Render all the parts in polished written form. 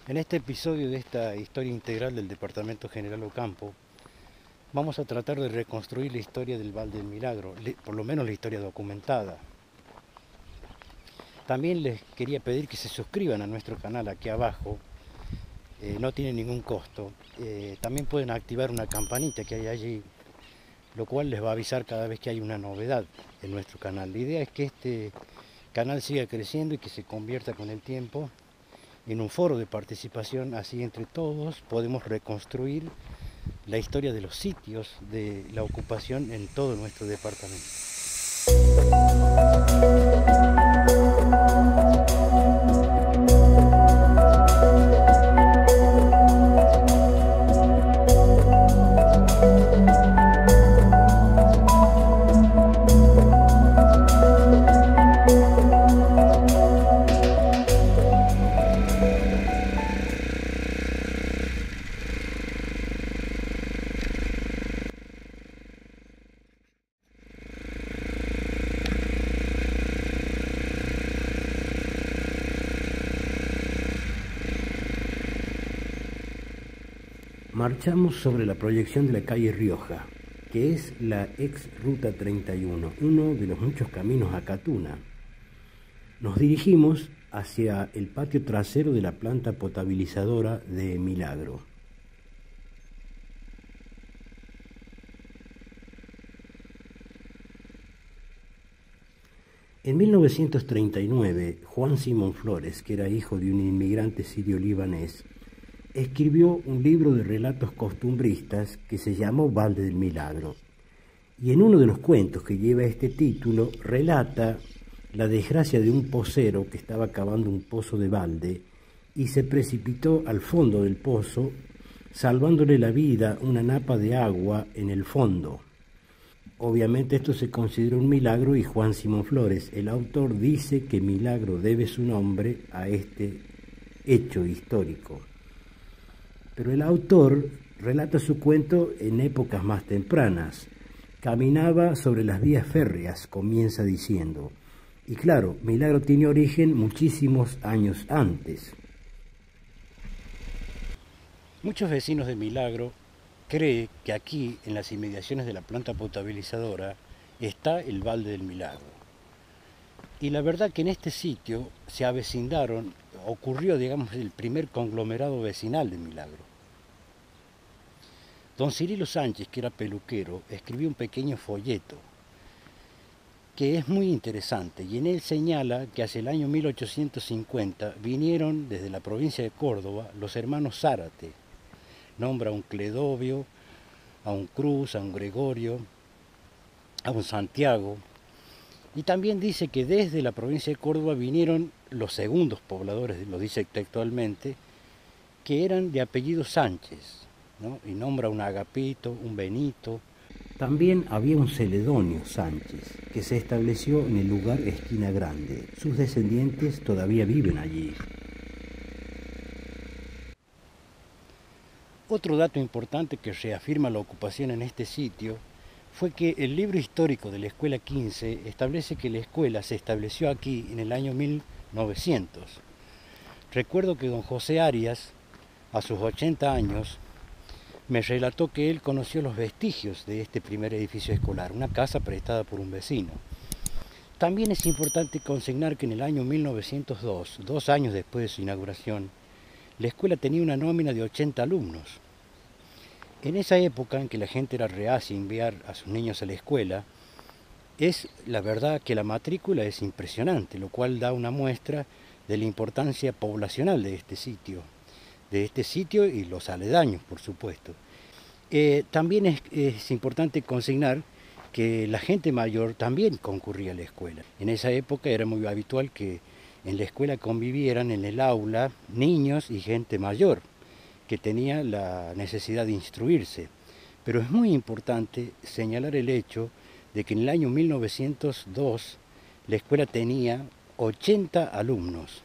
En este episodio de esta historia integral del Departamento General Ocampo, vamos a tratar de reconstruir la historia del Val del Milagro, por lo menos la historia documentada. También les quería pedir que se suscriban a nuestro canal aquí abajo, no tiene ningún costo. También pueden activar una campanita que hay allí, lo cual les va a avisar cada vez que hay una novedad en nuestro canal. La idea es que este canal siga creciendo y que se convierta con el tiempo en un foro de participación, así entre todos podemos reconstruir la historia de los sitios de la ocupación en todo nuestro departamento. Marchamos sobre la proyección de la calle Rioja, que es la ex Ruta 31, uno de los muchos caminos a Catuna. Nos dirigimos hacia el patio trasero de la planta potabilizadora de Milagro. En 1939, Juan Simón Flores, que era hijo de un inmigrante sirio-libanés, escribió un libro de relatos costumbristas que se llamó Valle del Milagro. Y en uno de los cuentos que lleva este título, relata la desgracia de un pocero que estaba cavando un pozo de balde y se precipitó al fondo del pozo, salvándole la vida una napa de agua en el fondo. Obviamente esto se considera un milagro y Juan Simón Flores, el autor, dice que Milagro debe su nombre a este hecho histórico. Pero el autor relata su cuento en épocas más tempranas. Caminaba sobre las vías férreas, comienza diciendo. Y claro, Milagro tiene origen muchísimos años antes. Muchos vecinos de Milagro creen que aquí, en las inmediaciones de la planta potabilizadora, está el Valle del Milagro. Y la verdad que en este sitio se avecindaron, ocurrió, digamos, el primer conglomerado vecinal de Milagro. Don Cirilo Sánchez, que era peluquero, escribió un pequeño folleto que es muy interesante y en él señala que hacia el año 1850 vinieron desde la provincia de Córdoba los hermanos Zárate. Nombra a un Cledovio, a un Cruz, a un Gregorio, a un Santiago. Y también dice que desde la provincia de Córdoba vinieron los segundos pobladores, lo dice textualmente, que eran de apellido Sánchez, ¿no? Y nombra un Agapito, un Benito. También había un Celedonio Sánchez, que se estableció en el lugar Esquina Grande. Sus descendientes todavía viven allí. Otro dato importante que reafirma la ocupación en este sitio fue que el libro histórico de la Escuela 15 establece que la escuela se estableció aquí en el año 1900. Recuerdo que don José Arias, a sus 80 años, me relató que él conoció los vestigios de este primer edificio escolar, una casa prestada por un vecino. También es importante consignar que en el año 1902, 2 años después de su inauguración, la escuela tenía una nómina de 80 alumnos. En esa época en que la gente era reacia a enviar a sus niños a la escuela, es la verdad que la matrícula es impresionante, lo cual da una muestra de la importancia poblacional de este sitio y los aledaños, por supuesto. También es importante consignar que la gente mayor también concurría a la escuela. En esa época era muy habitual que en la escuela convivieran en el aula niños y gente mayor que tenía la necesidad de instruirse. Pero es muy importante señalar el hecho de que en el año 1902 la escuela tenía 80 alumnos.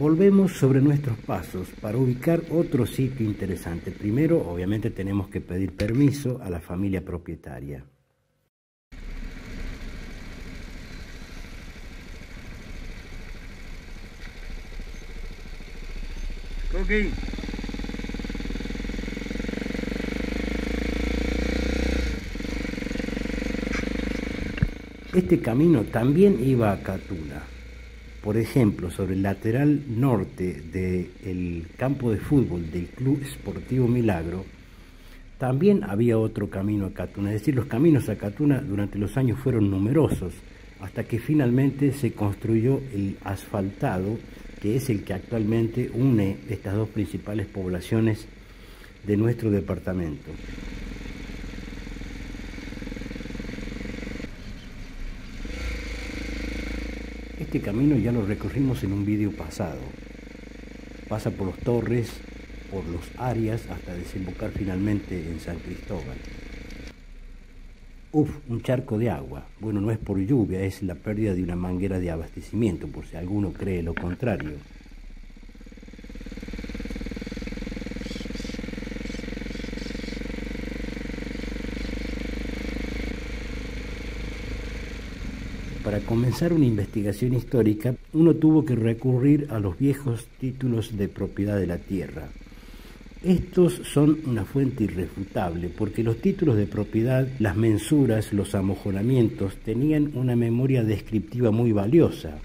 Volvemos sobre nuestros pasos para ubicar otro sitio interesante. Primero, obviamente, tenemos que pedir permiso a la familia propietaria. Cookie. Este camino también iba a Catuna. Por ejemplo, sobre el lateral norte del campo de fútbol del Club Sportivo Milagro, también había otro camino a Catuna. Es decir, los caminos a Catuna durante los años fueron numerosos, hasta que finalmente se construyó el asfaltado, que es el que actualmente une estas dos principales poblaciones de nuestro departamento. Este camino ya lo recorrimos en un vídeo pasado. Pasa por los Torres, por los Arias, hasta desembocar finalmente en San Cristóbal. Un charco de agua. Bueno, no es por lluvia, es la pérdida de una manguera de abastecimiento, por si alguno cree lo contrario. Para comenzar una investigación histórica, uno tuvo que recurrir a los viejos títulos de propiedad de la tierra. Estos son una fuente irrefutable porque los títulos de propiedad, las mensuras, los amojonamientos tenían una memoria descriptiva muy valiosa.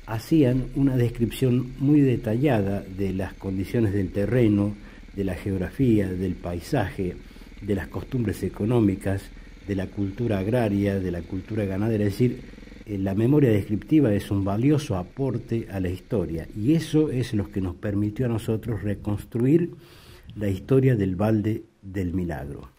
Hacían una descripción muy detallada de las condiciones del terreno, de la geografía, del paisaje, de las costumbres económicas, de la cultura agraria, de la cultura ganadera. Es decir, la memoria descriptiva es un valioso aporte a la historia y eso es lo que nos permitió a nosotros reconstruir la historia del Valde del Milagro.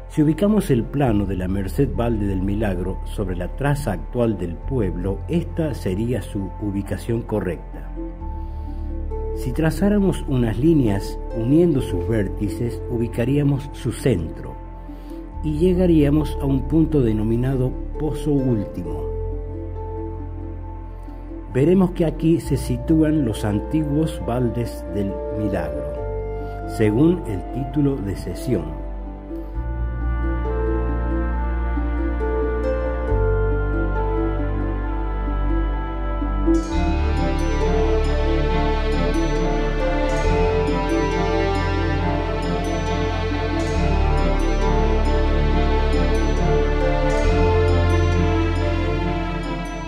Si ubicamos el plano de la Merced Valde del Milagro sobre la traza actual del pueblo, esta sería su ubicación correcta. Si trazáramos unas líneas uniendo sus vértices, ubicaríamos su centro y llegaríamos a un punto denominado Pozo Último. Veremos que aquí se sitúan los antiguos Valdes del Milagro, según el título de cesión.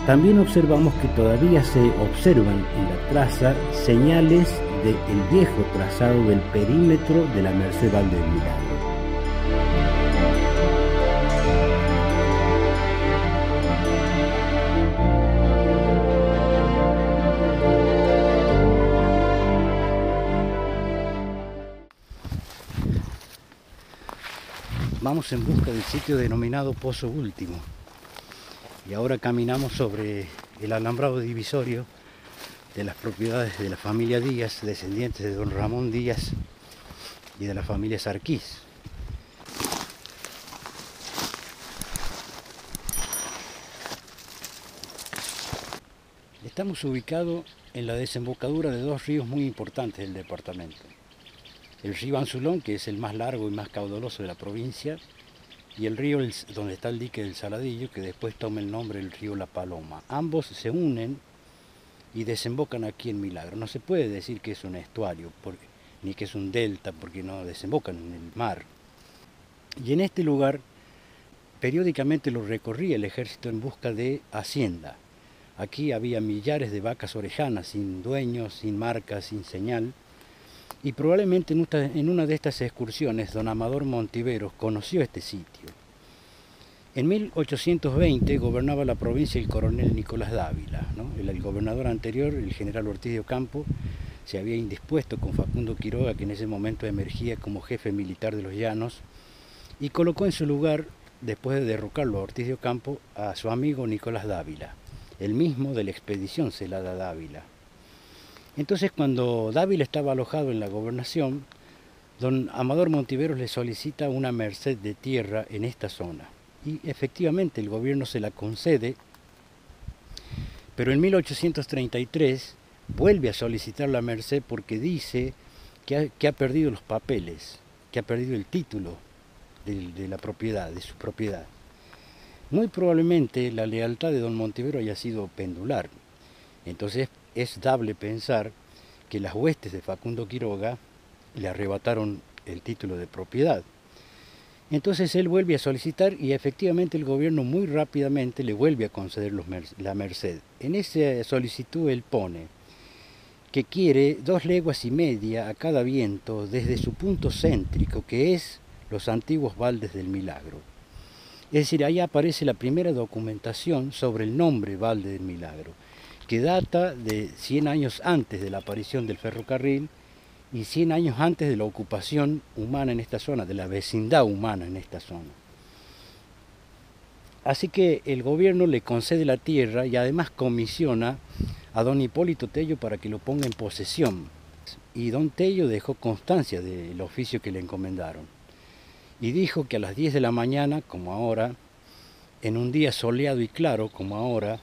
También observamos que todavía se observan en la traza señales del viejo trazado del perímetro de la Merced Valde del Milagro. Vamos en busca del sitio denominado Pozo Último. Y ahora caminamos sobre el alambrado divisorio de las propiedades de la familia Díaz, descendientes de don Ramón Díaz y de la familia Sarquís. Estamos ubicados en la desembocadura de dos ríos muy importantes del departamento. El río Anzulón, que es el más largo y más caudaloso de la provincia, y el río donde está el dique del Saladillo, que después toma el nombre del río La Paloma. Ambos se unen y desembocan aquí en Milagro. No se puede decir que es un estuario, ni que es un delta, porque no desembocan en el mar. Y en este lugar, periódicamente lo recorría el ejército en busca de hacienda. Aquí había millares de vacas orejanas, sin dueños, sin marca, sin señal. Y probablemente en una de estas excursiones, don Amador Montiveros conoció este sitio. En 1820 gobernaba la provincia el coronel Nicolás Dávila, ¿no? El gobernador anterior, el general Ortiz de Ocampo, se había indispuesto con Facundo Quiroga, que en ese momento emergía como jefe militar de los Llanos, y colocó en su lugar, después de derrocarlo a Ortiz de Ocampo, a su amigo Nicolás Dávila, el mismo de la expedición Celada Dávila. Entonces, cuando Dávila estaba alojado en la gobernación, don Amador Montiveros le solicita una merced de tierra en esta zona. y efectivamente el gobierno se la concede, pero en 1833 vuelve a solicitar la merced porque dice que ha perdido los papeles, que ha perdido el título de la propiedad, de su propiedad. Muy probablemente la lealtad de don Montivero haya sido pendular. Entonces es dable pensar que las huestes de Facundo Quiroga le arrebataron el título de propiedad. Entonces él vuelve a solicitar y efectivamente el gobierno muy rápidamente le vuelve a conceder la merced. En esa solicitud él pone que quiere 2 leguas y media a cada viento desde su punto céntrico, que es los antiguos Valdes del Milagro. Es decir, ahí aparece la primera documentación sobre el nombre Valde del Milagro, que data de 100 años antes de la aparición del ferrocarril y 100 años antes de la ocupación humana en esta zona, de la vecindad humana en esta zona. Así que el gobierno le concede la tierra y además comisiona a don Hipólito Tello para que lo ponga en posesión. Y don Tello dejó constancia del oficio que le encomendaron. Y dijo que a las 10 de la mañana, como ahora, en un día soleado y claro, como ahora,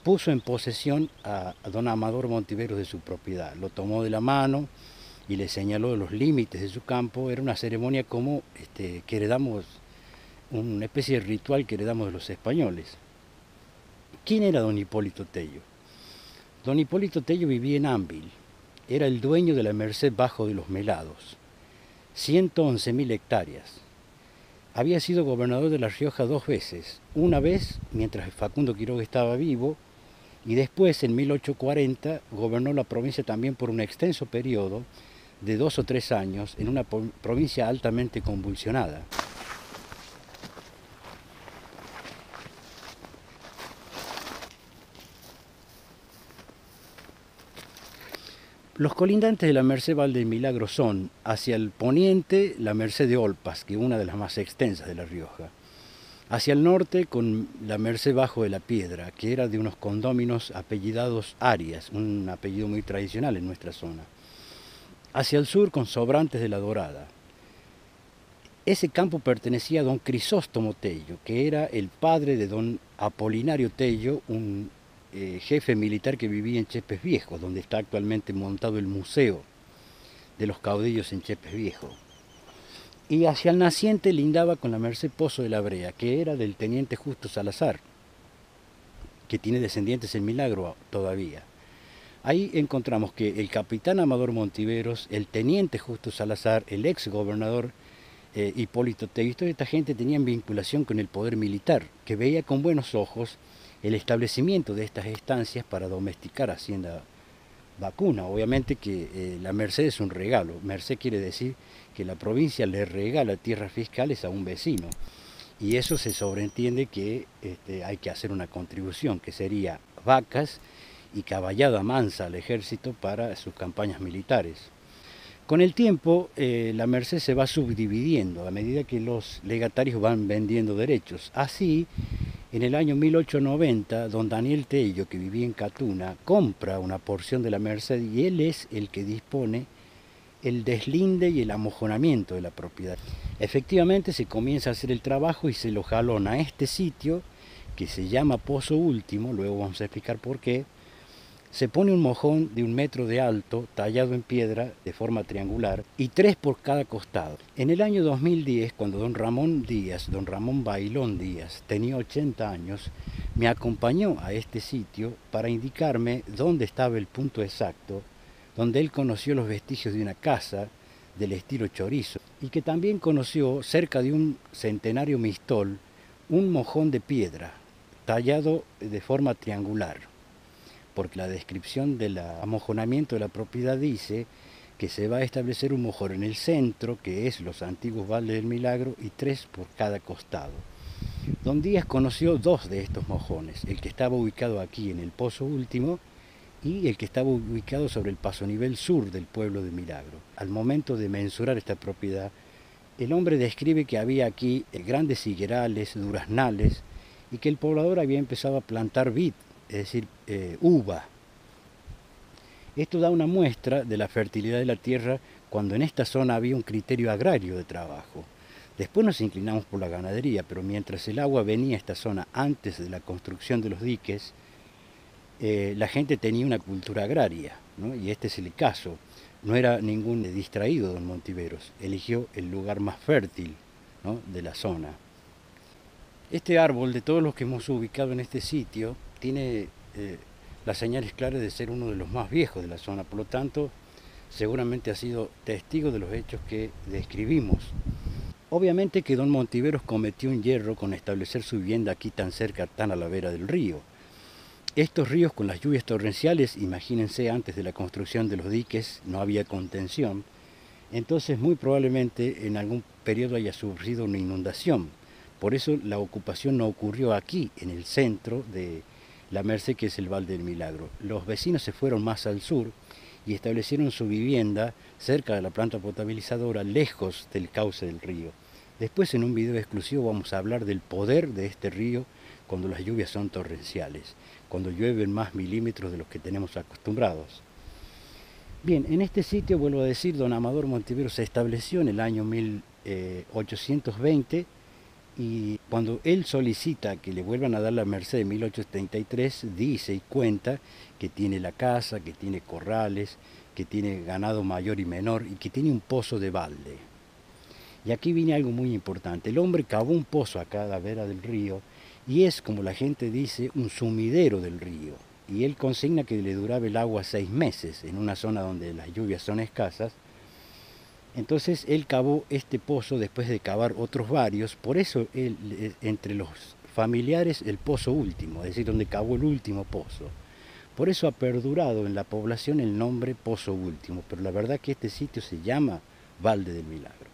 puso en posesión a don Amador Montiveros de su propiedad. Lo tomó de la mano y le señaló los límites de su campo. Era una ceremonia como que heredamos, una especie de ritual que heredamos de los españoles. ¿Quién era don Hipólito Tello? Don Hipólito Tello vivía en Ámbil. Era el dueño de la Merced Bajo de los Melados. 111.000 hectáreas. Había sido gobernador de La Rioja 2 veces. Una vez mientras Facundo Quiroga estaba vivo y después en 1840 gobernó la provincia también por un extenso periodo de 2 o 3 años en una provincia altamente convulsionada. Los colindantes de la Merced Valde del Milagro son, hacia el poniente, la Merced de Olpas, que es una de las más extensas de La Rioja. Hacia el norte, con la Merced Bajo de la Piedra, que era de unos condóminos apellidados Arias, un apellido muy tradicional en nuestra zona. Hacia el sur, con Sobrantes de la Dorada. Ese campo pertenecía a don Crisóstomo Tello, que era el padre de don Apolinario Tello, un jefe militar que vivía en Chepes Viejo, donde está actualmente montado el Museo de los Caudillos en Chepes Viejo. Y hacia el naciente lindaba con la Merced Pozo de la Brea, que era del teniente Justo Salazar, que tiene descendientes en Milagro todavía. Ahí encontramos que el capitán Amador Montiveros, el teniente Justo Salazar, el ex gobernador Hipólito Tello, toda esta gente tenían vinculación con el poder militar, que veía con buenos ojos el establecimiento de estas estancias para domesticar hacienda vacuna. Obviamente que la merced es un regalo. Merced quiere decir que la provincia le regala tierras fiscales a un vecino. Y eso se sobreentiende que hay que hacer una contribución, que sería vacas y caballada mansa al ejército para sus campañas militares. Con el tiempo, la merced se va subdividiendo a medida que los legatarios van vendiendo derechos. Así, en el año 1890, don Daniel Tello, que vivía en Catuna, compra una porción de la merced y él es el que dispone el deslinde y el amojonamiento de la propiedad. Efectivamente se comienza a hacer el trabajo y se lo jalona a este sitio que se llama Pozo Último, luego vamos a explicar por qué. Se pone un mojón de 1 metro de alto, tallado en piedra de forma triangular, y 3 por cada costado. En el año 2010, cuando don Ramón Bailón Díaz, tenía 80 años, me acompañó a este sitio para indicarme dónde estaba el punto exacto, donde él conoció los vestigios de una casa del estilo chorizo, y que también conoció, cerca de un centenario mistol, un mojón de piedra, tallado de forma triangular, porque la descripción del amojonamiento de la propiedad dice que se va a establecer un mojón en el centro, que es los antiguos Valdes del Milagro, y 3 por cada costado. Don Díaz conoció 2 de estos mojones, el que estaba ubicado aquí en el Pozo Último y el que estaba ubicado sobre el pasonivel sur del pueblo de Milagro. Al momento de mensurar esta propiedad, el hombre describe que había aquí grandes higuerales, duraznales, y que el poblador había empezado a plantar vid, es decir, uva. Esto da una muestra de la fertilidad de la tierra cuando en esta zona había un criterio agrario de trabajo. Después nos inclinamos por la ganadería, pero mientras el agua venía a esta zona antes de la construcción de los diques, la gente tenía una cultura agraria, ¿no? Y este es el caso. No era ningún distraído don Montiveros, eligió el lugar más fértil, ¿no?, de la zona. Este árbol, de todos los que hemos ubicado en este sitio, tiene las señales claras de ser uno de los más viejos de la zona, por lo tanto, seguramente ha sido testigo de los hechos que describimos. Obviamente que don Montiveros cometió un yerro con establecer su vivienda aquí tan cerca, tan a la vera del río. Estos ríos con las lluvias torrenciales, imagínense, antes de la construcción de los diques no había contención, entonces muy probablemente en algún periodo haya sufrido una inundación. Por eso la ocupación no ocurrió aquí, en el centro de la Merced, que es el Val del Milagro. Los vecinos se fueron más al sur y establecieron su vivienda cerca de la planta potabilizadora, lejos del cauce del río. Después, en un video exclusivo, vamos a hablar del poder de este río cuando las lluvias son torrenciales, cuando llueven más milímetros de los que tenemos acostumbrados. Bien, en este sitio, vuelvo a decir, don Amador Montiveros se estableció en el año 1820, y cuando él solicita que le vuelvan a dar la merced de 1833, dice y cuenta que tiene la casa, que tiene corrales, que tiene ganado mayor y menor y que tiene un pozo de balde. Y aquí viene algo muy importante. El hombre cavó un pozo acá a la vera del río y es, como la gente dice, un sumidero del río. Y él consigna que le duraba el agua 6 meses en una zona donde las lluvias son escasas. Entonces él cavó este pozo después de cavar otros varios, por eso él, entre los familiares, el pozo último, es decir, donde cavó el último pozo. Por eso ha perdurado en la población el nombre Pozo Último, pero la verdad que este sitio se llama Valde del Milagro.